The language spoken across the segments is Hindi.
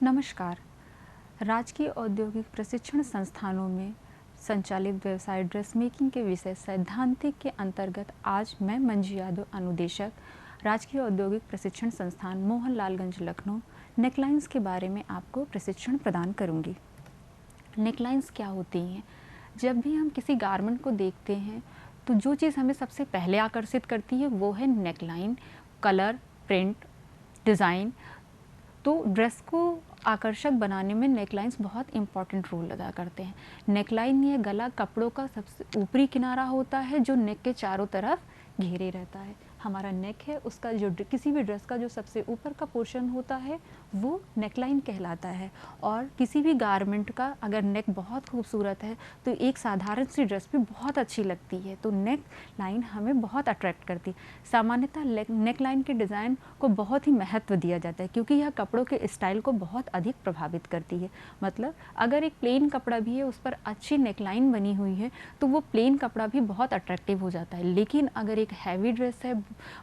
नमस्कार। राजकीय औद्योगिक प्रशिक्षण संस्थानों में संचालित व्यवसाय ड्रेस मेकिंग के विषय सैद्धांतिक के अंतर्गत आज मैं मंजू यादव, अनुदेशक राजकीय औद्योगिक प्रशिक्षण संस्थान मोहनलालगंज, लखनऊ, नेकलाइंस के बारे में आपको प्रशिक्षण प्रदान करूंगी। नेकलाइंस क्या होती हैं? जब भी हम किसी गारमेंट को देखते हैं तो जो चीज़ हमें सबसे पहले आकर्षित करती है वो है नेकलाइन, कलर, प्रिंट, डिज़ाइन। तो ड्रेस को आकर्षक बनाने में नेकलाइंस बहुत इम्पॉर्टेंट रोल अदा करते हैं। नेकलाइन या गला कपड़ों का सबसे ऊपरी किनारा होता है जो नेक के चारों तरफ घेरे रहता है। हमारा नेक है, उसका जो किसी भी ड्रेस का जो सबसे ऊपर का पोर्शन होता है वो नेकलाइन कहलाता है। और किसी भी गारमेंट का अगर नेक बहुत खूबसूरत है तो एक साधारण सी ड्रेस भी बहुत अच्छी लगती है। तो नेक लाइन हमें बहुत अट्रैक्ट करती है। सामान्यतः नेक लाइन के डिज़ाइन को बहुत ही महत्व दिया जाता है क्योंकि यह कपड़ों के स्टाइल को बहुत अधिक प्रभावित करती है। मतलब अगर एक प्लेन कपड़ा भी है, उस पर अच्छी नेकलाइन बनी हुई है तो वो प्लेन कपड़ा भी बहुत अट्रैक्टिव हो जाता है। लेकिन अगर एक हैवी ड्रेस है,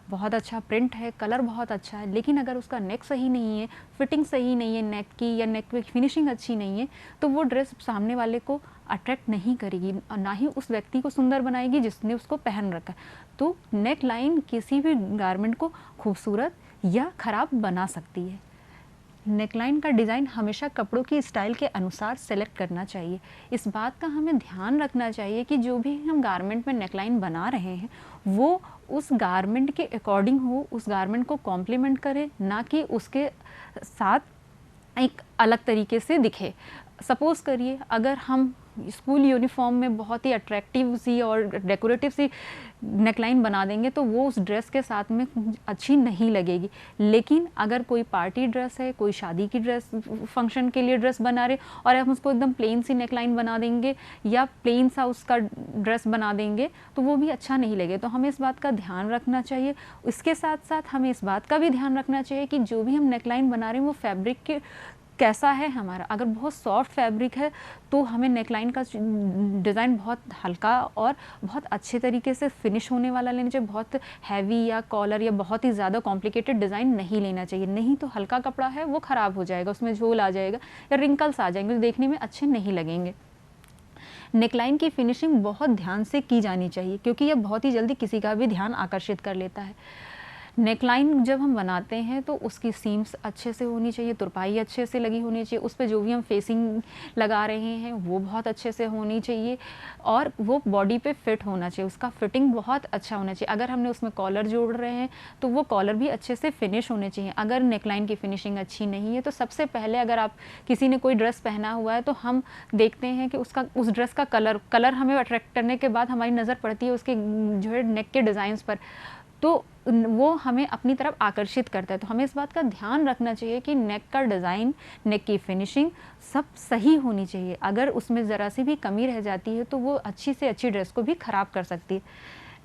बहुत अच्छा प्रिंट है, कलर बहुत अच्छा है, लेकिन अगर उसका नेक सही नहीं है, फिटिंग सही नहीं है नेक की, या नेक की फिनिशिंग अच्छी नहीं है, तो वो ड्रेस सामने वाले को अट्रैक्ट नहीं करेगी और ना ही उस व्यक्ति को सुंदर बनाएगी जिसने उसको पहन रखा है। तो नेक लाइन किसी भी गारमेंट को खूबसूरत या ख़राब बना सकती है। नेकलाइन का डिज़ाइन हमेशा कपड़ों की स्टाइल के अनुसार सेलेक्ट करना चाहिए। इस बात का हमें ध्यान रखना चाहिए कि जो भी हम गारमेंट में नेकलाइन बना रहे हैं वो उस गारमेंट के अकॉर्डिंग हो, उस गारमेंट को कॉम्प्लीमेंट करे, ना कि उसके साथ एक अलग तरीके से दिखे। सपोज़ करिए अगर हम स्कूल यूनिफॉर्म में बहुत ही अट्रैक्टिव सी और डेकोरेटिव सी नेकलाइन बना देंगे तो वो उस ड्रेस के साथ में अच्छी नहीं लगेगी। लेकिन अगर कोई पार्टी ड्रेस है, कोई शादी की ड्रेस, फंक्शन के लिए ड्रेस बना रहे और हम उसको एकदम प्लेन सी नेकलाइन बना देंगे या प्लेन सा उसका ड्रेस बना देंगे तो वो भी अच्छा नहीं लगे। तो हमें इस बात का ध्यान रखना चाहिए। इसके साथ साथ हमें इस बात का भी ध्यान रखना चाहिए कि जो भी हम नेकलाइन बना रहे हैं वो फैब्रिक के कैसा है हमारा। अगर बहुत सॉफ्ट फैब्रिक है तो हमें नेकलाइन का डिज़ाइन बहुत हल्का और बहुत अच्छे तरीके से फिनिश होने वाला लेना चाहिए। बहुत हैवी या कॉलर या बहुत ही ज़्यादा कॉम्प्लिकेटेड डिज़ाइन नहीं लेना चाहिए। नहीं तो हल्का कपड़ा है वो ख़राब हो जाएगा, उसमें झोल आ जाएगा या रिंकल्स आ जाएंगे, देखने में अच्छे नहीं लगेंगे। नेकलाइन की फिनिशिंग बहुत ध्यान से की जानी चाहिए क्योंकि यह बहुत ही जल्दी किसी का भी ध्यान आकर्षित कर लेता है। नेकलाइन जब हम बनाते हैं तो उसकी सीम्स अच्छे से होनी चाहिए, तुरपाई अच्छे से लगी होनी चाहिए, उस पे जो भी हम फेसिंग लगा रहे हैं वो बहुत अच्छे से होनी चाहिए और वो बॉडी पे फिट होना चाहिए, उसका फिटिंग बहुत अच्छा होना चाहिए। अगर हमने उसमें कॉलर जोड़ रहे हैं तो वो कॉलर भी अच्छे से फिनिश होने चाहिए। अगर नेकलाइन की फिनिशिंग अच्छी नहीं है तो सबसे पहले अगर आप किसी ने कोई ड्रेस पहना हुआ है तो हम देखते हैं कि उस ड्रेस का कलर हमें अट्रैक्ट करने के बाद हमारी नज़र पड़ती है उसके जो है नेक के डिज़ाइंस पर, तो वो हमें अपनी तरफ आकर्षित करता है। तो हमें इस बात का ध्यान रखना चाहिए कि नेक का डिज़ाइन, नेक की फिनिशिंग सब सही होनी चाहिए। अगर उसमें ज़रा सी भी कमी रह जाती है तो वो अच्छी से अच्छी ड्रेस को भी ख़राब कर सकती है।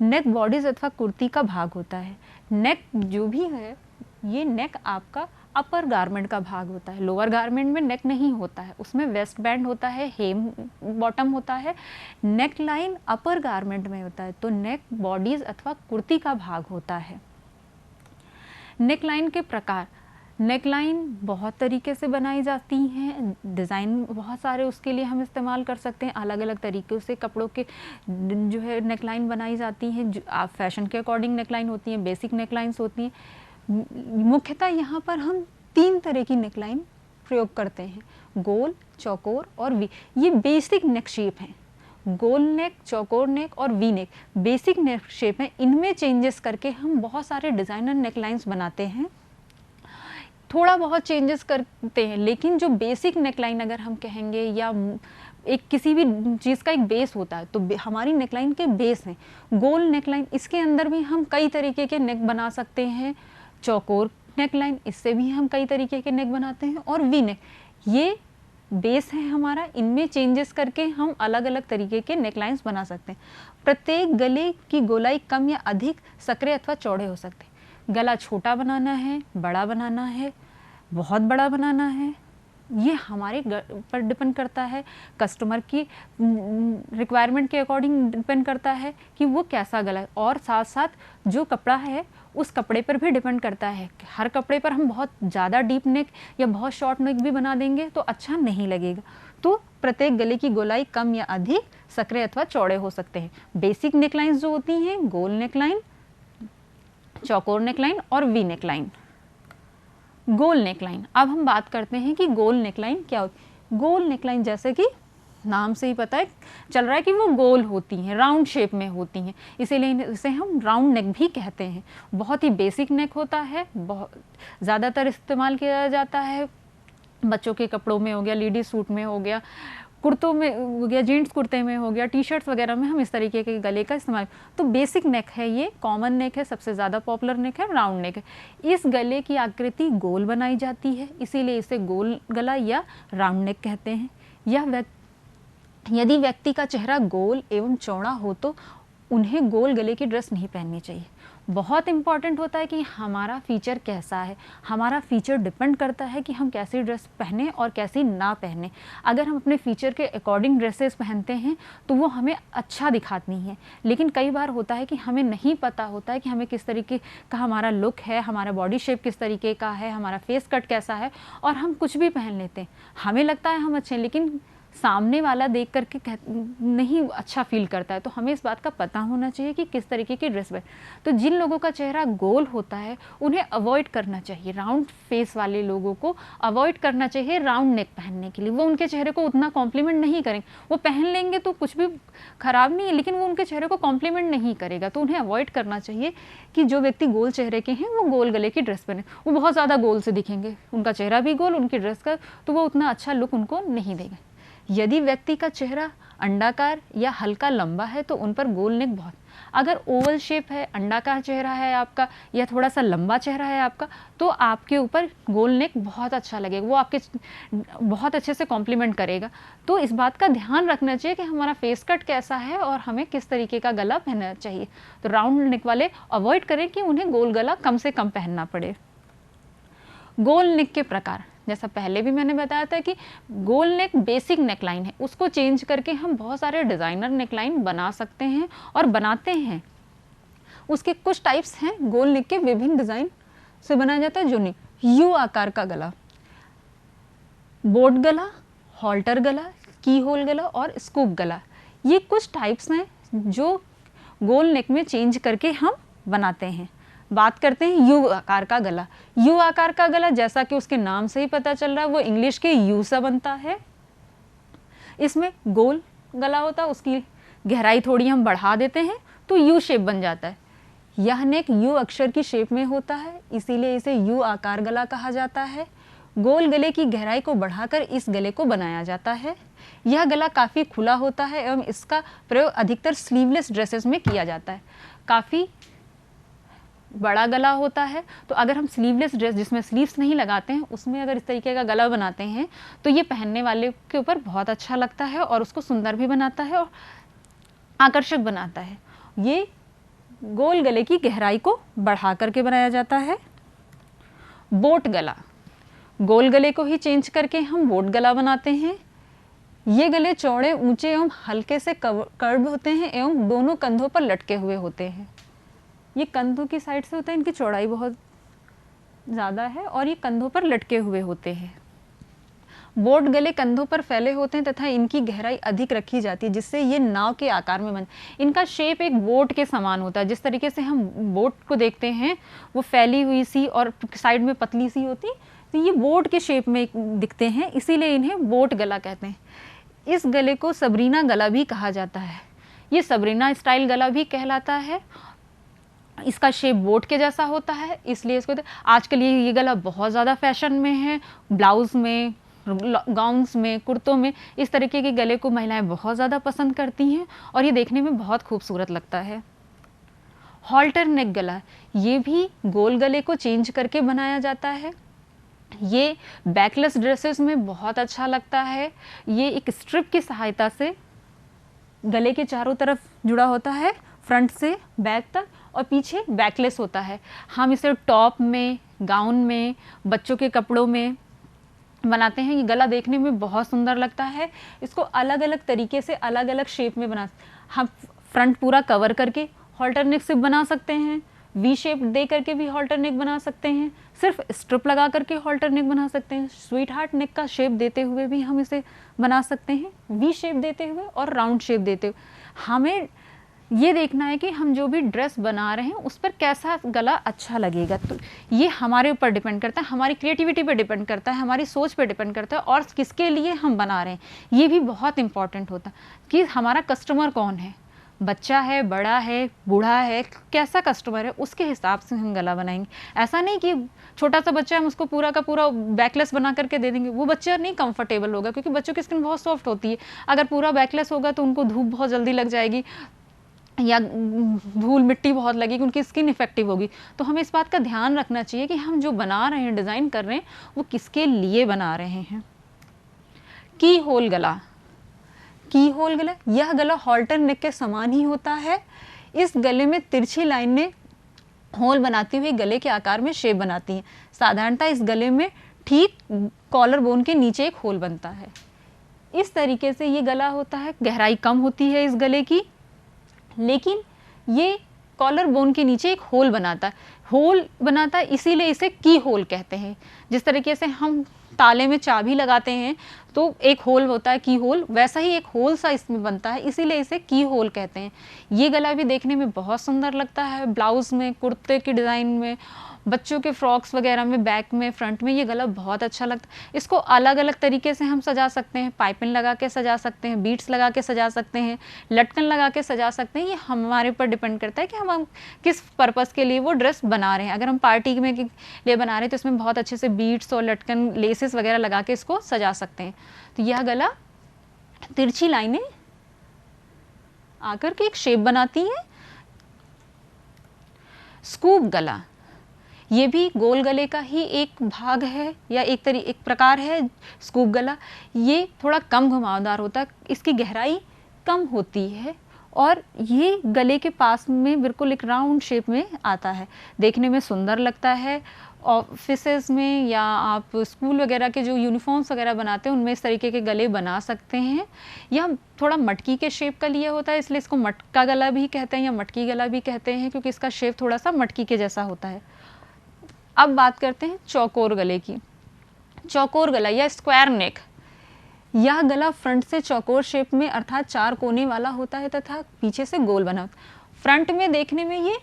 नेक बॉडीज़ अथवा कुर्ती का भाग होता है। नेक जो भी है, ये नेक आपका अपर गारमेंट का भाग होता है। लोअर गारमेंट में नेक नहीं होता है, उसमें वेस्ट बैंड होता है, हेम बॉटम होता है। नेक लाइन अपर गारमेंट में होता है तो नेक बॉडीज़ अथवा कुर्ती का भाग होता है। नेक लाइन के प्रकार, नेक लाइन बहुत तरीके से बनाई जाती हैं, डिज़ाइन बहुत सारे उसके लिए हम इस्तेमाल कर सकते हैं। अलग अलग तरीक़ों से कपड़ों के जो है नेक लाइन बनाई जाती हैं। जो आप फैशन के अकॉर्डिंग नेक लाइन होती हैं, बेसिक नेक लाइन्स होती हैं। मुख्यतः यहाँ पर हम 3 तरह की नेकलाइन प्रयोग करते हैं, गोल, चौकोर और वी। ये बेसिक नेक शेप हैं। गोल नेक, चौकोर नेक और वी नेक बेसिक नेक शेप हैं। इनमें चेंजेस करके हम बहुत सारे डिज़ाइनर नेकलाइंस बनाते हैं, थोड़ा बहुत चेंजेस करते हैं। लेकिन जो बेसिक नेकलाइन अगर हम कहेंगे या एक किसी भी चीज़ का एक बेस होता है तो हमारी नेकलाइन के बेस हैं। गोल नेकलाइन, इसके अंदर भी हम कई तरीके के नेक बना सकते हैं। चौकोर नेकलाइन, इससे भी हम कई तरीके के नेक बनाते हैं। और वी नेक, ये बेस है हमारा, इनमें चेंजेस करके हम अलग अलग तरीके के नेकलाइंस बना सकते हैं। प्रत्येक गले की गोलाई कम या अधिक सकरे अथवा चौड़े हो सकते हैं। गला छोटा बनाना है, बड़ा बनाना है, बहुत बड़ा बनाना है, ये हमारे पर डिपेंड करता है। कस्टमर की रिक्वायरमेंट के अकॉर्डिंग डिपेंड करता है कि वो कैसा गला है। और साथ साथ जो कपड़ा है उस कपड़े पर भी डिपेंड करता है। हर कपड़े पर हम बहुत ज़्यादा डीप नेक या बहुत शॉर्ट नेक भी बना देंगे तो अच्छा नहीं लगेगा। तो प्रत्येक गले की गोलाई कम या अधिक सकरे अथवा चौड़े हो सकते हैं। बेसिक नेकलाइंस जो होती हैं, गोल नेकलाइन, चौकोर नेकलाइन और वी नेकलाइन। गोल नेकलाइन, अब हम बात करते हैं कि गोल नेकलाइन क्या होती है। गोल नेकलाइन जैसे कि नाम से ही पता है चल रहा है कि वो गोल होती हैं, राउंड शेप में होती हैं, इसीलिए इसे हम राउंड नेक भी कहते हैं। बहुत ही बेसिक नेक होता है, बहुत ज़्यादातर इस्तेमाल किया जाता है बच्चों के कपड़ों में हो गया, लेडीज सूट में हो गया, कुर्तों में हो गया, जीन्स कुर्ते में हो गया, टी शर्ट्स वगैरह में हम इस तरीके के गले का इस्तेमाल। तो बेसिक नेक है, ये कॉमन नेक है, सबसे ज़्यादा पॉपुलर नेक है, राउंड नेक है। इस गले की आकृति गोल बनाई जाती है, इसीलिए इसे गोल गला या राउंड नेक कहते हैं। यदि व्यक्ति का चेहरा गोल एवं चौड़ा हो तो उन्हें गोल गले की ड्रेस नहीं पहननी चाहिए। बहुत इंपॉर्टेंट होता है कि हमारा फीचर कैसा है, हमारा फीचर डिपेंड करता है कि हम कैसी ड्रेस पहने और कैसी ना पहने। अगर हम अपने फीचर के अकॉर्डिंग ड्रेसेस पहनते हैं तो वो हमें अच्छा दिखाती हैं, लेकिन कई बार होता है कि हमें नहीं पता होता है कि हमें किस तरीके का हमारा लुक है, हमारा बॉडी शेप किस तरीके का है, हमारा फेस कट कैसा है, और हम कुछ भी पहन लेते हैं। हमें लगता है हम अच्छे हैं, लेकिन सामने वाला देख करके नहीं अच्छा फील करता है। तो हमें इस बात का पता होना चाहिए कि किस तरीके की ड्रेस पहने। तो जिन लोगों का चेहरा गोल होता है उन्हें अवॉइड करना चाहिए, राउंड फेस वाले लोगों को अवॉइड करना चाहिए राउंड नेक पहनने के लिए। वो उनके चेहरे को उतना कॉम्प्लीमेंट नहीं करेंगे, वो पहन लेंगे तो कुछ भी खराब नहीं है, लेकिन वो उनके चेहरे को कॉम्प्लीमेंट नहीं करेगा। तो उन्हें अवॉइड करना चाहिए कि जो व्यक्ति गोल चेहरे के हैं वो गोल गले की ड्रेस पहने। वो बहुत ज़्यादा गोल से दिखेंगे, उनका चेहरा भी गोल, उनकी ड्रेस का, तो वो उतना अच्छा लुक उनको नहीं देगा। यदि व्यक्ति का चेहरा अंडाकार या हल्का लंबा है तो उन पर गोल नेक बहुत। अगर ओवल शेप है, अंडाकार चेहरा है आपका या थोड़ा सा लंबा चेहरा है आपका, तो आपके ऊपर गोल नेक बहुत अच्छा लगेगा, वो आपके बहुत अच्छे से कॉम्प्लीमेंट करेगा। तो इस बात का ध्यान रखना चाहिए कि हमारा फेस कट कैसा है और हमें किस तरीके का गला पहनना चाहिए। तो राउंड नेक वाले अवॉइड करें कि उन्हें गोल गला कम से कम पहनना पड़े। गोल नेक के प्रकार, जैसा पहले भी मैंने बताया था कि गोल नेक बेसिक नेकलाइन है, उसको चेंज करके हम बहुत सारे डिज़ाइनर नेकलाइन बना सकते हैं और बनाते हैं। उसके कुछ टाइप्स हैं गोल नेक के, विभिन्न डिज़ाइन से बनाया जाता है। जो नेक, यू आकार का गला, बोट गला, हॉल्टर गला, की होल गला और स्कूप गला, ये कुछ टाइप्स हैं जो गोल नेक में चेंज करके हम बनाते हैं। बात करते हैं यू आकार का गला। यू आकार का गला, जैसा कि उसके नाम से ही पता चल रहा है, वो इंग्लिश के यू से बनता है। इसमें गोल गला होता है, उसकी गहराई थोड़ी हम बढ़ा देते हैं तो यू शेप बन जाता है। यह नेक यू अक्षर की शेप में होता है, इसीलिए इसे यू आकार गला कहा जाता है। गोल गले की गहराई को बढ़ाकर इस गले को बनाया जाता है। यह गला काफ़ी खुला होता है एवं इसका प्रयोग अधिकतर स्लीवलेस ड्रेसेस में किया जाता है। काफ़ी बड़ा गला होता है, तो अगर हम स्लीवलेस ड्रेस जिसमें स्लीव्स नहीं लगाते हैं उसमें अगर इस तरीके का गला बनाते हैं तो ये पहनने वाले के ऊपर बहुत अच्छा लगता है और उसको सुंदर भी बनाता है और आकर्षक बनाता है। ये गोल गले की गहराई को बढ़ा करके बनाया जाता है। बोट गला, गोल गले को ही चेंज करके हम बोट गला बनाते हैं। ये गले चौड़े, ऊंचे एवं हल्के से कर्व होते हैं एवं दोनों कंधों पर लटके हुए होते हैं। ये कंधों की साइड से होता है, इनकी चौड़ाई बहुत ज़्यादा है और ये कंधों पर लटके हुए होते हैं। बोट गले कंधों पर फैले होते हैं तथा इनकी गहराई अधिक रखी जाती है, जिससे ये नाव के आकार में बन। इनका शेप एक बोट के समान होता है। जिस तरीके से हम बोट को देखते हैं वो फैली हुई सी और साइड में पतली सी होती, तो ये बोट के शेप में दिखते हैं, इसीलिए इन्हें बोट गला कहते हैं। इस गले को सबरीना गला भी कहा जाता है। ये सबरीना स्टाइल गला भी कहलाता है। इसका शेप बोट के जैसा होता है, इसलिए इसको आजकल ये गला बहुत ज़्यादा फैशन में है। ब्लाउज़ में, गाउन्स में, कुर्तों में इस तरीके के गले को महिलाएं बहुत ज़्यादा पसंद करती हैं और ये देखने में बहुत खूबसूरत लगता है। हॉल्टर नेक गला, ये भी गोल गले को चेंज करके बनाया जाता है। ये बैकलेस ड्रेसेस में बहुत अच्छा लगता है। ये एक स्ट्रिप की सहायता से गले के चारों तरफ जुड़ा होता है, फ्रंट से बैक तक, और पीछे बैकलेस होता है। हम इसे टॉप में, गाउन में, बच्चों के कपड़ों में बनाते हैं। ये गला देखने में बहुत सुंदर लगता है। इसको अलग अलग तरीके से अलग अलग शेप में हम फ्रंट पूरा कवर करके हॉल्टर नेक सिप बना सकते हैं, वी शेप दे करके भी हॉल्टर नेक बना सकते हैं, सिर्फ स्ट्रिप लगा करके हॉल्टर नेक बना सकते हैं, स्वीट हार्ट नेक का शेप देते हुए भी हम इसे बना सकते हैं, वी शेप देते हुए और राउंड शेप देते हुए। हमें ये देखना है कि हम जो भी ड्रेस बना रहे हैं उस पर कैसा गला अच्छा लगेगा। तो ये हमारे ऊपर डिपेंड करता है, हमारी क्रिएटिविटी पे डिपेंड करता है, हमारी सोच पे डिपेंड करता है, और किसके लिए हम बना रहे हैं ये भी बहुत इंपॉर्टेंट होता है कि हमारा कस्टमर कौन है, बच्चा है, बड़ा है, बूढ़ा है, कैसा कस्टमर है, उसके हिसाब से हम गला बनाएंगे। ऐसा नहीं कि छोटा सा बच्चा है हम उसको पूरा का पूरा बैकलेस बना करके दे देंगे, वो बच्चा नहीं कंफर्टेबल होगा, क्योंकि बच्चों की स्किन बहुत सॉफ्ट होती है। अगर पूरा बैकलेस होगा तो उनको धूप बहुत जल्दी लग जाएगी या धूल मिट्टी बहुत लगेगी, उनकी स्किन इफेक्टिव होगी। तो हमें इस बात का ध्यान रखना चाहिए कि हम जो बना रहे हैं, डिज़ाइन कर रहे हैं, वो किसके लिए बना रहे हैं। की होल गला, की होल गला, यह गला हॉल्टर नेक के समान ही होता है। इस गले में तिरछी लाइनें होल बनाती हुई गले के आकार में शेप बनाती हैं। साधारणतः इस गले में ठीक कॉलर बोन के नीचे एक होल बनता है। इस तरीके से ये गला होता है। गहराई कम होती है इस गले की, लेकिन ये कॉलर बोन के नीचे एक होल बनाता है। होल बनाता है इसीलिए इसे की होल कहते हैं। जिस तरीके से हम ताले में चाबी लगाते हैं तो एक होल होता है की होल, वैसा ही एक होल सा इसमें बनता है, इसीलिए इसे की होल कहते हैं। ये गला भी देखने में बहुत सुंदर लगता है। ब्लाउज़ में, कुर्ते की डिज़ाइन में, बच्चों के फ्रॉक्स वगैरह में, बैक में, फ्रंट में ये गला बहुत अच्छा लगता है। इसको अलग अलग तरीके से हम सजा सकते हैं। पाइपिंग लगा के सजा सकते हैं, बीट्स लगा के सजा सकते हैं, लटकन लगा के सजा सकते हैं। ये हमारे ऊपर डिपेंड करता है कि हम किस पर्पज़ के लिए वो ड्रेस बना रहे हैं। अगर हम पार्टी में के लिए बना रहे हैं तो इसमें बहुत अच्छे से बीट्स और लटकन, लेसेस वगैरह लगा के इसको सजा सकते हैं। तो यह गला तिरछी लाइनें आकर के एक शेप बनाती हैं। स्कूप गला, ये भी गोल गले का ही एक भाग है या एक प्रकार है। स्कूप गला ये थोड़ा कम घुमावदार होता है, इसकी गहराई कम होती है और ये गले के पास में बिल्कुल एक राउंड शेप में आता है। देखने में सुंदर लगता है। ऑफिसेस में या आप स्कूल वगैरह के जो यूनिफॉर्म्स वगैरह बनाते हैं उनमें इस तरीके के गले बना सकते हैं। यह थोड़ा मटकी के शेप का लिए होता है, इसलिए इसको मटका गला भी कहते हैं या मटकी गला भी कहते हैं, क्योंकि इसका शेप थोड़ा सा मटकी के जैसा होता है। अब बात करते हैं चौकोर गले की। चौकोर गला या स्क्वायर नेक, यह गला फ्रंट से चौकोर शेप में अर्थात 4 कोने वाला होता है तथा पीछे से गोल बना होता है। फ्रंट में देखने में ये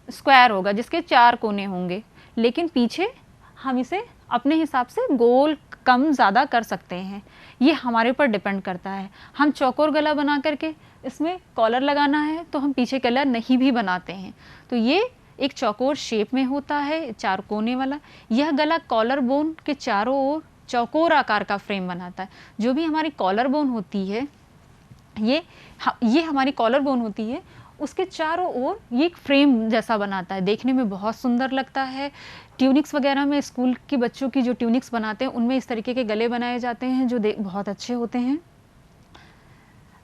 स्क्वायर होगा जिसके 4 कोने होंगे, लेकिन पीछे हम इसे अपने हिसाब से गोल कम ज़्यादा कर सकते हैं। ये हमारे ऊपर डिपेंड करता है। हम चौकोर गला बना करके इसमें कॉलर लगाना है तो हम पीछे कॉलर नहीं भी बनाते हैं। तो ये एक चौकोर शेप में होता है, 4 कोने वाला। यह गला कॉलर बोन के चारों ओर चौकोर आकार का फ्रेम बनाता है। जो भी हमारी कॉलर बोन होती है, ये हमारी कॉलर बोन होती है, उसके चारों ओर ये एक फ्रेम जैसा बनाता है। देखने में बहुत सुंदर लगता है। ट्यूनिक्स वगैरह में स्कूल के बच्चों की जो ट्यूनिक्स बनाते हैं उनमें इस तरीके के गले बनाए जाते हैं जो बहुत अच्छे होते हैं।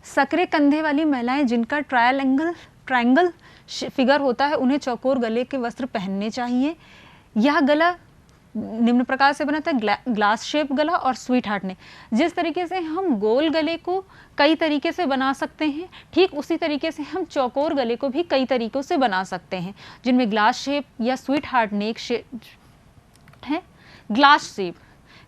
सकरे कंधे वाली महिलाएं जिनका ट्रायंगल फिगर होता है, उन्हें चौकोर गले के वस्त्र पहनने चाहिए। यह गला निम्न प्रकार से बनाता है, ग्लास शेप गला और स्वीट हार्ट नेक। जिस तरीके से हम गोल गले को कई तरीके से बना सकते हैं, ठीक उसी तरीके से हम चौकोर गले को भी कई तरीकों से बना सकते हैं, जिनमें ग्लास शेप या स्वीट हार्ट नेक शेप है।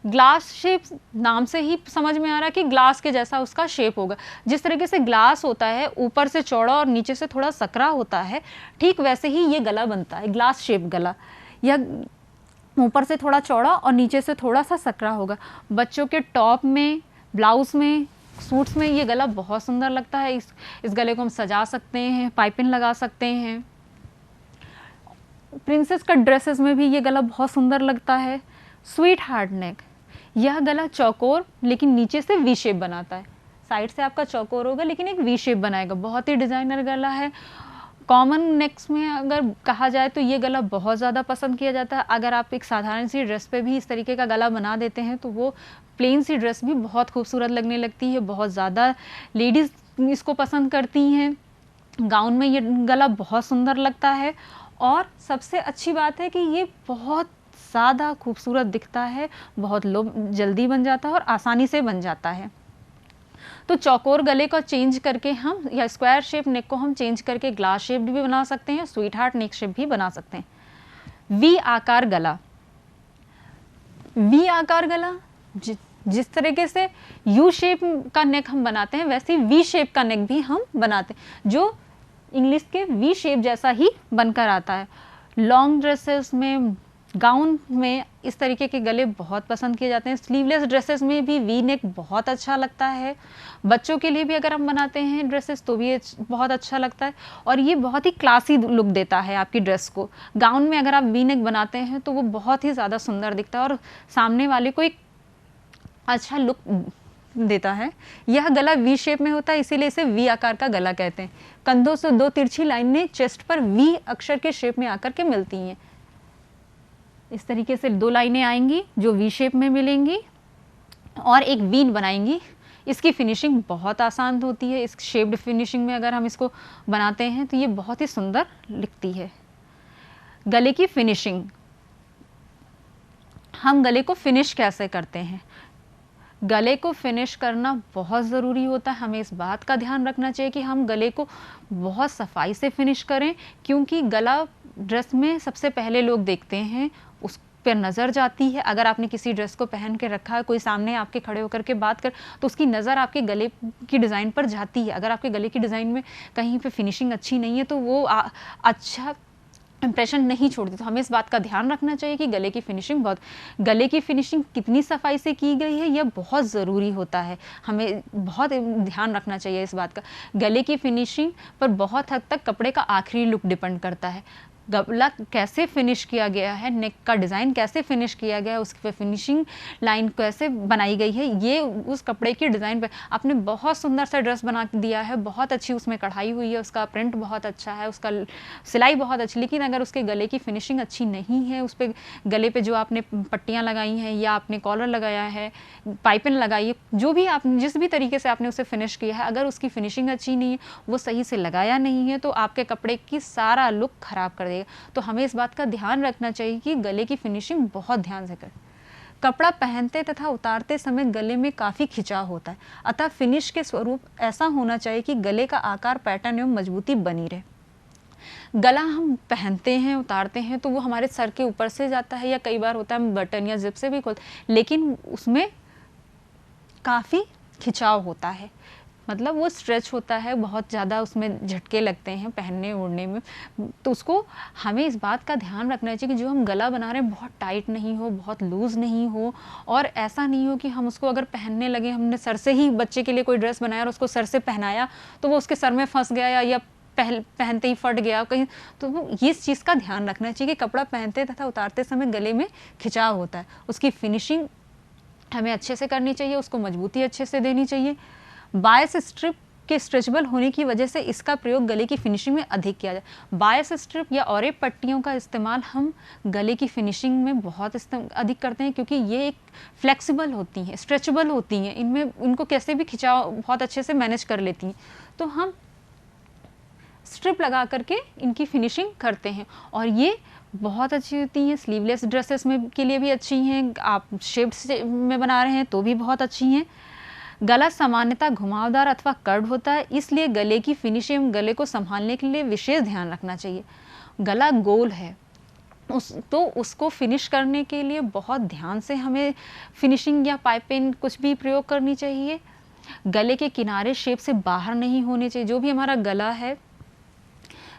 ग्लास शेप नाम से ही समझ में आ रहा है कि ग्लास के जैसा उसका शेप होगा। जिस तरीके से ग्लास होता है, ऊपर से चौड़ा और नीचे से थोड़ा सकरा होता है, ठीक वैसे ही ये गला बनता है, ग्लास शेप गला। यह ऊपर से थोड़ा चौड़ा और नीचे से थोड़ा सा सकरा होगा। बच्चों के टॉप में, ब्लाउज में, सूट्स में ये गला बहुत सुंदर लगता है। इस गले को हम सजा सकते हैं, पाइपिंग लगा सकते हैं। प्रिंसेस कट ड्रेसेस में भी ये गला बहुत सुंदर लगता है। स्वीट हार्ट नेक, यह गला चौकोर लेकिन नीचे से वी शेप बनाता है। साइड से आपका चौकोर होगा लेकिन एक वी शेप बनाएगा। बहुत ही डिजाइनर गला है। कॉमन नेक्स में अगर कहा जाए तो ये गला बहुत ज़्यादा पसंद किया जाता है। अगर आप एक साधारण सी ड्रेस पे भी इस तरीके का गला बना देते हैं तो वो प्लेन सी ड्रेस भी बहुत खूबसूरत लगने लगती है। बहुत ज़्यादा लेडीज़ इसको पसंद करती हैं। गाउन में ये गला बहुत सुंदर लगता है और सबसे अच्छी बात है कि ये बहुत ज़्यादा खूबसूरत दिखता है, बहुत जल्दी बन जाता है और आसानी से बन जाता है। तो चौकोर गले को चेंज करके हम, या स्क्वायर शेप नेक को हम चेंज करके ग्लास शेप भी बना सकते हैं, स्वीट हार्ट नेक शेप भी बना सकते हैं। वी आकार गला, वी आकार गला जिस तरीके से यू शेप का नेक हम बनाते हैं वैसे ही वी शेप का नेक भी हम बनाते हैं, जो इंग्लिश के वी शेप जैसा ही बनकर आता है। लॉन्ग ड्रेसेस में, गाउन में इस तरीके के गले बहुत पसंद किए जाते हैं। स्लीवलेस ड्रेसेस में भी वी नेक बहुत अच्छा लगता है। बच्चों के लिए भी अगर हम बनाते हैं ड्रेसेस तो भी बहुत अच्छा लगता है, और ये बहुत ही क्लासी लुक देता है आपकी ड्रेस को। गाउन में अगर आप वी नेक बनाते हैं तो वो बहुत ही ज़्यादा सुंदर दिखता है और सामने वाले को एक अच्छा लुक देता है। यह गला वी शेप में होता है, इसीलिए इसे वी आकार का गला कहते हैं। कंधों से दो तिरछी लाइनें चेस्ट पर वी अक्षर के शेप में आकर के मिलती हैं। इस तरीके से दो लाइनें आएंगी जो वी शेप में मिलेंगी और एक वीन बनाएंगी। इसकी फिनिशिंग बहुत आसान होती है। इस शेप्ड फिनिशिंग में अगर हम इसको बनाते हैं तो ये बहुत ही सुंदर दिखती है। गले की फिनिशिंग, हम गले को फिनिश कैसे करते हैं? गले को फिनिश करना बहुत ज़रूरी होता है। हमें इस बात का ध्यान रखना चाहिए कि हम गले को बहुत सफाई से फिनिश करें, क्योंकि गला ड्रेस में सबसे पहले लोग देखते हैं, उस पर नज़र जाती है। अगर आपने किसी ड्रेस को पहन के रखा है, कोई सामने आपके खड़े होकर के बात कर, तो उसकी नज़र आपके गले की डिज़ाइन पर जाती है। अगर आपके गले की डिज़ाइन में कहीं पे फिनिशिंग अच्छी नहीं है तो वो अच्छा इंप्रेशन नहीं छोड़ती। तो हमें इस बात का ध्यान रखना चाहिए कि गले की फिनिशिंग कितनी सफाई से की गई है, यह बहुत ज़रूरी होता है। हमें बहुत ध्यान रखना चाहिए इस बात का। गले की फिनिशिंग पर बहुत हद तक कपड़े का आखिरी लुक डिपेंड करता है। गला कैसे फिनिश किया गया है, नेक का डिज़ाइन कैसे फिनिश किया गया है, उस पर फिनिशिंग लाइन कैसे बनाई गई है, ये उस कपड़े की डिज़ाइन पे। आपने बहुत सुंदर सा ड्रेस बना दिया है, बहुत अच्छी उसमें कढ़ाई हुई है, उसका प्रिंट बहुत अच्छा है, उसका सिलाई बहुत अच्छी, लेकिन अगर उसके गले की फिनिशिंग अच्छी नहीं है, उस पर गले पे जो आपने पट्टियाँ लगाई हैं या आपने कॉलर लगाया है, पाइपिंग लगाई है, जो भी आप जिस भी तरीके से आपने उसे फिनिश किया है, अगर उसकी फिनिशिंग अच्छी नहीं है, वो सही से लगाया नहीं है, तो आपके कपड़े की सारा लुक ख़राब कर देगा। तो हमें इस बात का ध्यान रखना चाहिए कि गले की फिनिशिंग बहुत ध्यान से करें। कपड़ा पहनते तथा उतारते समय गले में काफ़ी खिंचाव होता है, अतः फिनिश के स्वरूप ऐसा होना चाहिए कि गले का आकार, पैटर्न एवं मजबूती बनी रहे। गला हम पहनते हैं, उतारते हैं तो वो हमारे सर के ऊपर से जाता है, या कई बार होता है हम बटन या जिप से भी खोलते, लेकिन उसमें काफ़ी खिंचाव होता है, मतलब वो स्ट्रेच होता है, बहुत ज़्यादा उसमें झटके लगते हैं पहनने ओढ़ने में। तो उसको हमें इस बात का ध्यान रखना चाहिए कि जो हम गला बना रहे हैं बहुत टाइट नहीं हो, बहुत लूज़ नहीं हो, और ऐसा नहीं हो कि हम उसको अगर पहनने लगे, हमने सर से ही बच्चे के लिए कोई ड्रेस बनाया और उसको सर से पहनाया तो वो उसके सर में फंस गया या पहनते ही फट गया कहीं, तो वो इस चीज़ का ध्यान रखना चाहिए कि कपड़ा पहनते तथा उतारते समय गले में खिंचाव होता है, उसकी फिनिशिंग हमें अच्छे से करनी चाहिए, उसको मजबूती अच्छे से देनी चाहिए। बायस स्ट्रिप के स्ट्रेचेबल होने की वजह से इसका प्रयोग गले की फिनिशिंग में अधिक किया जाए। बायस स्ट्रिप या और पट्टियों का इस्तेमाल हम गले की फिनिशिंग में बहुत अधिक करते हैं, क्योंकि ये एक फ्लेक्सिबल होती हैं, स्ट्रेचेबल होती हैं, इनको कैसे भी खिंचाव बहुत अच्छे से मैनेज कर लेती हैं, तो हम स्ट्रिप लगा करके इनकी फिनिशिंग करते हैं, और ये बहुत अच्छी होती हैं। स्लीवलेस ड्रेसेस में के लिए भी अच्छी हैं, आप शेप्स में बना रहे हैं तो भी बहुत अच्छी हैं। गला सामान्यतः घुमावदार अथवा कर्ड होता है, इसलिए गले की फिनिशिंग, गले को संभालने के लिए विशेष ध्यान रखना चाहिए। गला गोल है तो उसको फिनिश करने के लिए बहुत ध्यान से हमें फिनिशिंग या पाइपिंग कुछ भी प्रयोग करनी चाहिए। गले के किनारे शेप से बाहर नहीं होने चाहिए, जो भी हमारा गला है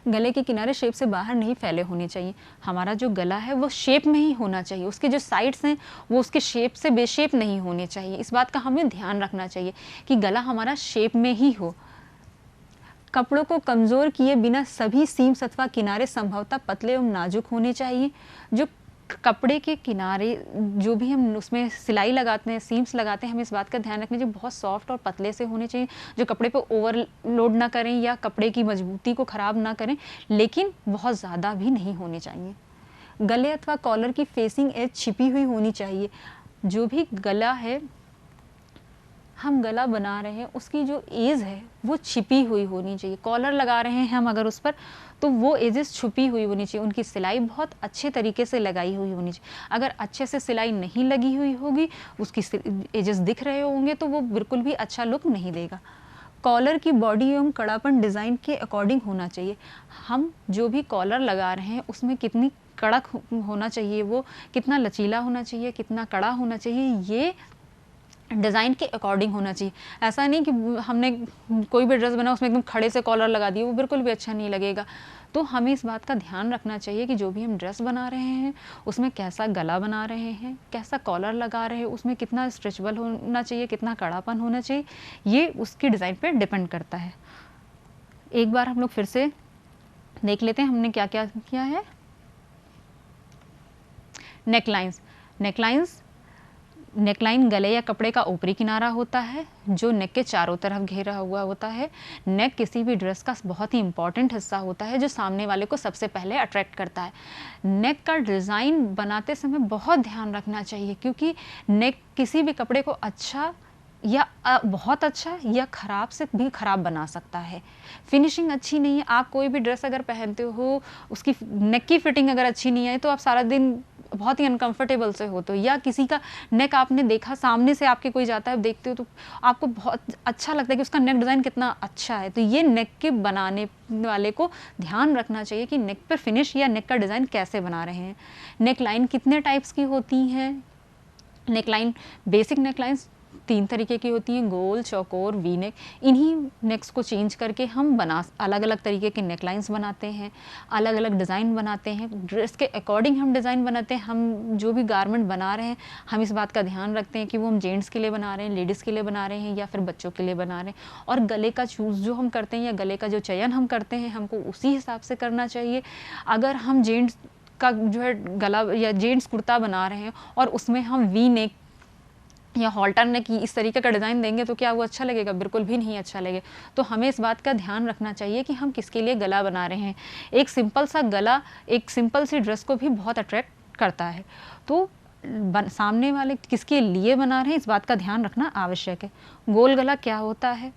गले के किनारे शेप से बाहर नहीं फैले होने चाहिए। हमारा जो गला है वो शेप में ही होना चाहिए, उसके जो साइड्स हैं वो उसके शेप से बेशेप नहीं होने चाहिए। इस बात का हमें ध्यान रखना चाहिए कि गला हमारा शेप में ही हो। कपड़ों को कमज़ोर किए बिना सभी सीम्स अथवा किनारे संभवतः पतले एवं नाजुक होने चाहिए। जो कपड़े के किनारे जो भी हम उसमें सिलाई लगाते हैं, सीम्स लगाते हैं, हमें इस बात का ध्यान रखना चाहिए बहुत सॉफ्ट और पतले से होने चाहिए, जो कपड़े पे ओवरलोड ना करें या कपड़े की मजबूती को ख़राब ना करें, लेकिन बहुत ज़्यादा भी नहीं होने चाहिए। गले अथवा कॉलर की फेसिंग एज छिपी हुई होनी चाहिए। जो भी गला है, हम गला बना रहे हैं, उसकी जो एज है वो छिपी हुई होनी चाहिए। कॉलर लगा रहे हैं हम अगर उस पर, तो वो एजेस छुपी हुई होनी चाहिए, उनकी सिलाई बहुत अच्छे तरीके से लगाई हुई होनी चाहिए। अगर अच्छे से सिलाई नहीं लगी हुई होगी, उसकी एजेस दिख रहे होंगे, तो वो बिल्कुल भी अच्छा लुक नहीं देगा। कॉलर की बॉडी एवं कड़ापन डिज़ाइन के अकॉर्डिंग होना चाहिए। हम जो भी कॉलर लगा रहे हैं उसमें कितनी कड़क होना चाहिए, वो कितना लचीला होना चाहिए, कितना कड़ा होना चाहिए, ये डिज़ाइन के अकॉर्डिंग होना चाहिए। ऐसा नहीं कि हमने कोई भी ड्रेस बना उसमें एकदम खड़े से कॉलर लगा दिए, वो बिल्कुल भी अच्छा नहीं लगेगा। तो हमें इस बात का ध्यान रखना चाहिए कि जो भी हम ड्रेस बना रहे हैं उसमें कैसा गला बना रहे हैं, कैसा कॉलर लगा रहे हैं, उसमें कितना स्ट्रेचबल होना चाहिए, कितना कड़ापन होना चाहिए, ये उसकी डिज़ाइन पे डिपेंड करता है। एक बार हम लोग फिर से देख लेते हैं हमने क्या क्या किया है। नेकलाइंस। नेकलाइन गले या कपड़े का ऊपरी किनारा होता है जो नेक के चारों तरफ घेरा हुआ होता है। नेक किसी भी ड्रेस का बहुत ही इंपॉर्टेंट हिस्सा होता है जो सामने वाले को सबसे पहले अट्रैक्ट करता है। नेक का डिज़ाइन बनाते समय बहुत ध्यान रखना चाहिए, क्योंकि नेक किसी भी कपड़े को अच्छा या बहुत अच्छा या ख़राब से भी ख़राब बना सकता है। फिनिशिंग अच्छी नहीं है, आप कोई भी ड्रेस अगर पहनते हो, उसकी नेक की फिटिंग अगर अच्छी नहीं है तो आप सारा दिन बहुत ही अनकंफर्टेबल से होते हो। या किसी का नेक आपने देखा, सामने से आपके कोई जाता है, देखते हो तो आपको बहुत अच्छा लगता है कि उसका नेक डिज़ाइन कितना अच्छा है। तो ये नेक के बनाने वाले को ध्यान रखना चाहिए कि नेक पर फिनिश या नेक का डिज़ाइन कैसे बना रहे हैं। नेक लाइन कितने टाइप्स की होती हैं? नेक लाइन, बेसिक नेक लाइन्स 3 तरीके की होती हैं, गोल, चौकोर, वी नेक। इन्हीं नेक्स को चेंज करके हम अलग अलग तरीके के नेक लाइन्स बनाते हैं, अलग अलग डिज़ाइन बनाते हैं। ड्रेस के अकॉर्डिंग हम डिज़ाइन बनाते हैं। हम जो भी गारमेंट बना रहे हैं, हम इस बात का ध्यान रखते हैं कि वो हम जेंट्स के लिए बना रहे हैं, लेडीज़ के लिए बना रहे हैं या फिर बच्चों के लिए बना रहे हैं। और गले का चूज़ जो हम करते हैं या गले का जो चयन हम करते हैं, हमको उसी हिसाब से करना चाहिए। अगर हम जेंट्स का जो है गला या जेंट्स कुर्ता बना रहे हैं और उसमें हम वी नेक या हॉल्टर नेक इस तरीके का डिज़ाइन देंगे तो क्या वो अच्छा लगेगा? बिल्कुल भी नहीं अच्छा लगेगा। तो हमें इस बात का ध्यान रखना चाहिए कि हम किसके लिए गला बना रहे हैं। एक सिंपल सा गला एक सिंपल सी ड्रेस को भी बहुत अट्रैक्ट करता है। तो सामने वाले किसके लिए बना रहे हैं, इस बात का ध्यान रखना आवश्यक है। गोल गला क्या होता है?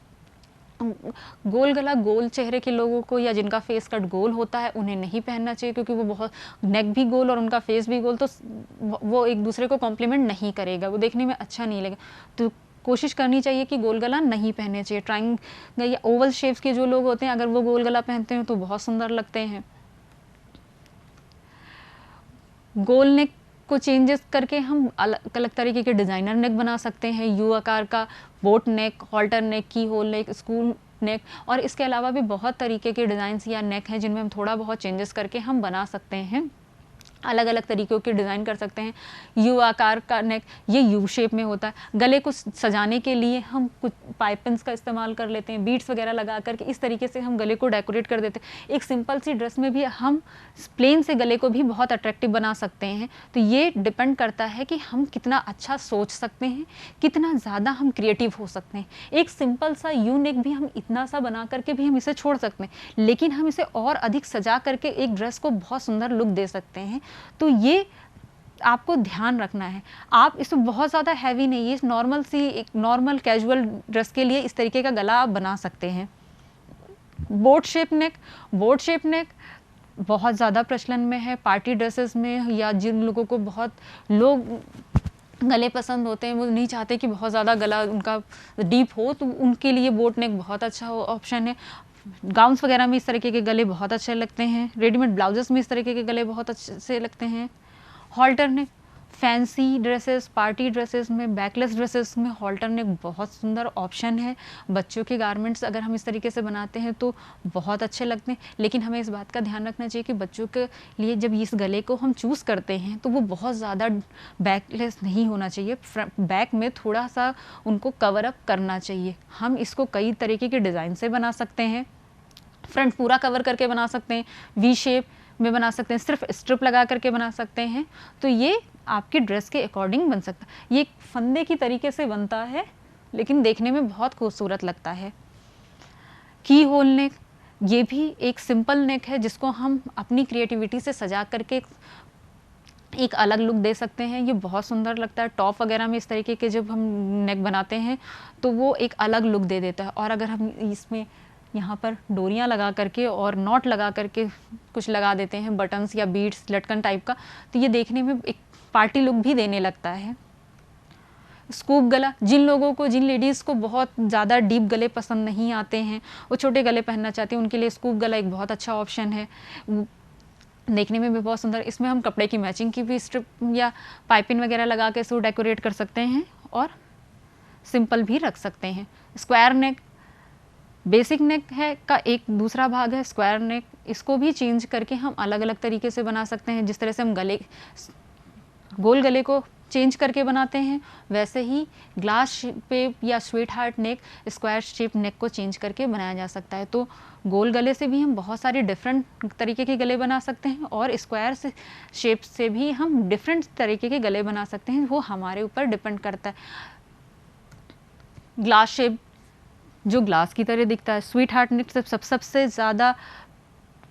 गोल गला गोल चेहरे के लोगों को या जिनका फेस कट गोल होता है उन्हें नहीं पहनना चाहिए, क्योंकि वो बहुत नेक भी गोल और उनका फेस भी गोल, तो वो एक दूसरे को कॉम्प्लीमेंट नहीं करेगा, वो देखने में अच्छा नहीं लगेगा। तो कोशिश करनी चाहिए कि गोल गला नहीं पहनना चाहिए। ट्रायंगल या ओवल शेप्स के जो लोग होते हैं, अगर वो गोल गला पहनते हैं तो बहुत सुंदर लगते हैं। गोल नेक को चेंजेस करके हम अलग अलग तरीके के डिज़ाइनर नेक बना सकते हैं। यू आकार का बोट नेक, हॉल्टर नेक, की होल नेक, स्क्रू नेक, और इसके अलावा भी बहुत तरीके के डिज़ाइंस या नेक हैं जिनमें हम थोड़ा बहुत चेंजेस करके हम बना सकते हैं। अलग अलग तरीक़ों के डिज़ाइन कर सकते हैं। यू आकार का नेक, ये यू शेप में होता है। गले को सजाने के लिए हम कुछ पाइपिंग्स का इस्तेमाल कर लेते हैं, बीड्स वगैरह लगा करके इस तरीके से हम गले को डेकोरेट कर देते हैं। एक सिंपल सी ड्रेस में भी हम प्लेन से गले को भी बहुत अट्रैक्टिव बना सकते हैं। तो ये डिपेंड करता है कि हम कितना अच्छा सोच सकते हैं, कितना ज़्यादा हम क्रिएटिव हो सकते हैं। एक सिंपल सा यू नेक भी हम इतना सा बना करके भी हम इसे छोड़ सकते हैं, लेकिन हम इसे और अधिक सजा करके एक ड्रेस को बहुत सुंदर लुक दे सकते हैं। तो ये आपको ध्यान रखना है। आप इसमें बहुत ज़्यादा हैवी नहीं है, नॉर्मल सी एक नॉर्मल कैजुअल ड्रेस के लिए इस तरीके का गला आप बना सकते हैं। बोट शेप नेक बहुत ज़्यादा प्रचलन में है पार्टी ड्रेसेस में, या जिन लोगों को बहुत लोग गले पसंद होते हैं, वो नहीं चाहते कि बहुत ज़्यादा गला उनका डीप हो, तो उनके लिए बोट नेक बहुत अच्छा ऑप्शन है। गाउन्स वगैरह में इस तरीके के गले बहुत अच्छे लगते हैं। रेडीमेड ब्लाउजेस में इस तरीके के गले बहुत अच्छे लगते हैं। Halter neck, fancy dresses, party dresses में, बैकलेस ड्रेसेस में हॉल्टर नेक बहुत सुंदर ऑप्शन है। बच्चों के गारमेंट्स अगर हम इस तरीके से बनाते हैं तो बहुत अच्छे लगते हैं, लेकिन हमें इस बात का ध्यान रखना चाहिए कि बच्चों के लिए जब इस गले को हम चूज़ करते हैं तो वो बहुत ज़्यादा बैकलेस नहीं होना चाहिए। बैक में थोड़ा सा उनको कवर अप करना चाहिए। हम इसको कई तरीके के डिज़ाइन से बना सकते हैं। फ्रंट पूरा कवर करके बना सकते हैं, वी शेप में बना सकते हैं, सिर्फ स्ट्रिप लगा करके बना सकते हैं। तो ये आपकी ड्रेस के अकॉर्डिंग बन सकता है। ये फंदे की तरीके से बनता है, लेकिन देखने में बहुत खूबसूरत लगता है। की होल नेक, ये भी एक सिंपल नेक है जिसको हम अपनी क्रिएटिविटी से सजा करके एक अलग लुक दे सकते हैं। ये बहुत सुंदर लगता है। टॉप वगैरह में इस तरीके के जब हम नेक बनाते हैं तो वो एक अलग लुक दे देता है। और अगर हम इसमें यहाँ पर डोरियाँ लगा करके और नॉट लगा करके कुछ लगा देते हैं, बटन्स या बीड्स लटकन टाइप का, तो ये देखने में एक पार्टी लुक भी देने लगता है। स्कूप गला, जिन लोगों को, जिन लेडीज़ को बहुत ज़्यादा डीप गले पसंद नहीं आते हैं, वो छोटे गले पहनना चाहते हैं, उनके लिए स्कूप गला एक बहुत अच्छा ऑप्शन है, देखने में भी बहुत सुंदर। इसमें हम कपड़े की मैचिंग की भी स्ट्रिप या पाइपिंग वगैरह लगा के इसको डेकोरेट कर सकते हैं और सिंपल भी रख सकते हैं। स्क्वायर नेक, बेसिक नेक है का एक दूसरा भाग है स्क्वायर नेक, इसको भी चेंज करके हम अलग अलग तरीके से बना सकते हैं। जिस तरह से हम गले, गोल गले को चेंज करके बनाते हैं, वैसे ही ग्लास शेप या स्वीट हार्ट नेक, स्क्वायर शेप नेक को चेंज करके बनाया जा सकता है। तो गोल गले से भी हम बहुत सारे डिफरेंट तरीके के गले बना सकते हैं और स्क्वायर से शेप से भी हम डिफरेंट तरीके के गले बना सकते हैं, वो हमारे ऊपर डिपेंड करता है। ग्लास शेप जो ग्लास की तरह दिखता है, स्वीट हार्ट नेक सबसे ज़्यादा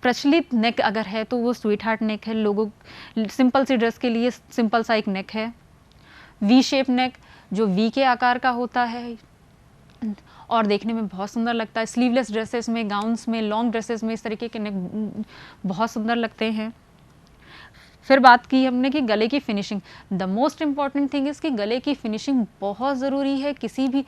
प्रचलित नेक अगर है तो वो स्वीट हार्ट नेक है। लोगों सिंपल सी ड्रेस के लिए सिंपल सा एक नेक है। वी शेप नेक जो वी के आकार का होता है और देखने में बहुत सुंदर लगता है। स्लीवलेस ड्रेसेस में, गाउन्स में, लॉन्ग ड्रेसेस में इस तरीके के नेक बहुत सुंदर लगते हैं। फिर बात की हमने कि गले की finishing, the most important thing is कि गले की फिनिशिंग बहुत ज़रूरी है किसी भी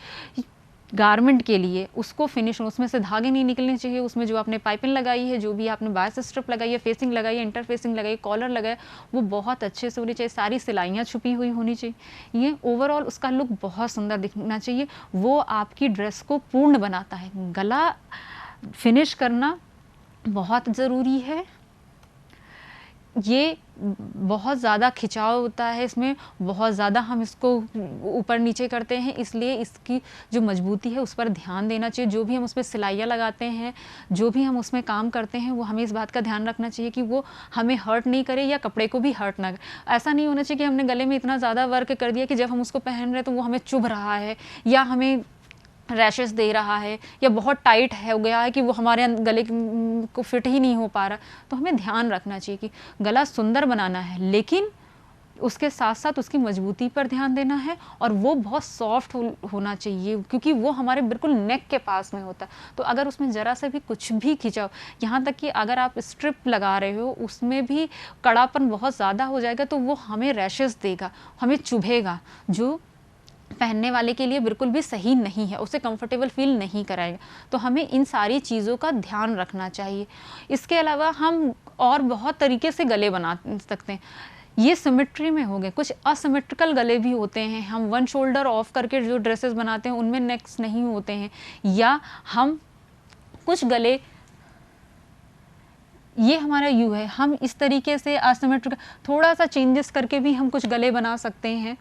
गारमेंट के लिए। उसको फिनिश, उसमें से धागे नहीं निकलने चाहिए, उसमें जो आपने पाइपिंग लगाई है, जो भी आपने बायस स्ट्रिप लगाई है, फेसिंग लगाई है, इंटरफेसिंग लगाई, कॉलर लगाया, वो बहुत अच्छे से होनी चाहिए, सारी सिलाइयाँ छुपी हुई होनी चाहिए। ये ओवरऑल उसका लुक बहुत सुंदर दिखना चाहिए, वो आपकी ड्रेस को पूर्ण बनाता है। गला फिनिश करना बहुत ज़रूरी है। ये बहुत ज़्यादा खिंचाव होता है, इसमें बहुत ज़्यादा हम इसको ऊपर नीचे करते हैं, इसलिए इसकी जो मजबूती है उस पर ध्यान देना चाहिए। जो भी हम उसमें सिलाइयाँ लगाते हैं, जो भी हम उसमें काम करते हैं, वो हमें इस बात का ध्यान रखना चाहिए कि वो हमें हर्ट नहीं करे या कपड़े को भी हर्ट ना करे। ऐसा नहीं होना चाहिए कि हमने गले में इतना ज़्यादा वर्क कर दिया कि जब हम उसको पहन रहे हैं तो वो हमें चुभ रहा है या हमें रैशेस दे रहा है या बहुत टाइट हो गया है कि वो हमारे गले को फिट ही नहीं हो पा रहा। तो हमें ध्यान रखना चाहिए कि गला सुंदर बनाना है, लेकिन उसके साथ साथ उसकी मजबूती पर ध्यान देना है और वो बहुत सॉफ्ट होना चाहिए, क्योंकि वो हमारे बिल्कुल नेक के पास में होता है। तो अगर उसमें ज़रा से भी कुछ भी खिंचाव, यहाँ तक कि अगर आप स्ट्रिप लगा रहे हो उसमें भी कड़ापन बहुत ज़्यादा हो जाएगा तो वो हमें रैशेस देगा, हमें चुभेगा, जो पहनने वाले के लिए बिल्कुल भी सही नहीं है, उसे कंफर्टेबल फील नहीं कराएगा। तो हमें इन सारी चीज़ों का ध्यान रखना चाहिए। इसके अलावा हम और बहुत तरीके से गले बना सकते हैं। ये सिमेट्री में हो गए, कुछ असिमेट्रिकल गले भी होते हैं। हम वन शोल्डर ऑफ करके जो ड्रेसेस बनाते हैं उनमें नेक्स नहीं होते हैं, या हम कुछ गले, ये हमारा यू है, हम इस तरीके से असिमेट्रिकल थोड़ा सा चेंजेस करके भी हम कुछ गले बना सकते हैं।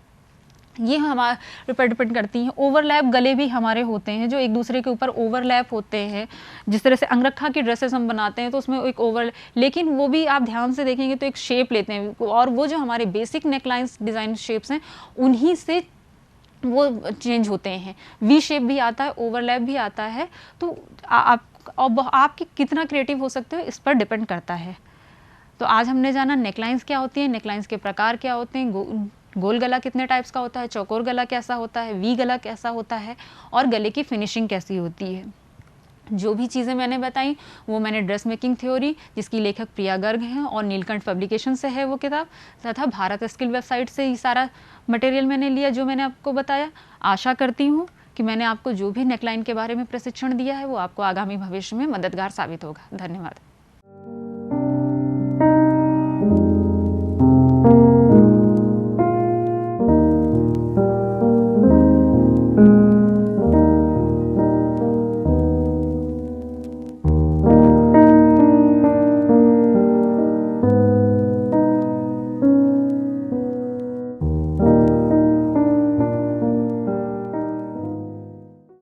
ये हमारे पर डिपेंड करती हैं। ओवरलैप गले भी हमारे होते हैं जो एक दूसरे के ऊपर ओवरलैप होते हैं। जिस तरह से अंगरखा की ड्रेसेस हम बनाते हैं तो उसमें एक लेकिन वो भी आप ध्यान से देखेंगे तो एक शेप लेते हैं, और वो जो हमारे बेसिक नेकलाइंस डिज़ाइन शेप्स हैं उन्हीं से वो चेंज होते हैं। वी शेप भी आता है, ओवरलैप भी आता है। तो आपकी कितना क्रिएटिव हो सकते हो इस पर डिपेंड करता है। तो आज हमने जाना नेकलाइंस क्या होती हैं, नेकलाइंस के प्रकार क्या होते हैं, गोल गला कितने टाइप्स का होता है, चौकोर गला कैसा होता है, वी गला कैसा होता है, और गले की फिनिशिंग कैसी होती है। जो भी चीज़ें मैंने बताई वो मैंने ड्रेस मेकिंग थ्योरी, जिसकी लेखक प्रिया गर्ग हैं और नीलकंठ पब्लिकेशन से है वो किताब, तथा भारत स्किल वेबसाइट से ही सारा मटेरियल मैंने लिया जो मैंने आपको बताया। आशा करती हूँ कि मैंने आपको जो भी नेकलाइन के बारे में प्रशिक्षण दिया है वो आपको आगामी भविष्य में मददगार साबित होगा। धन्यवाद।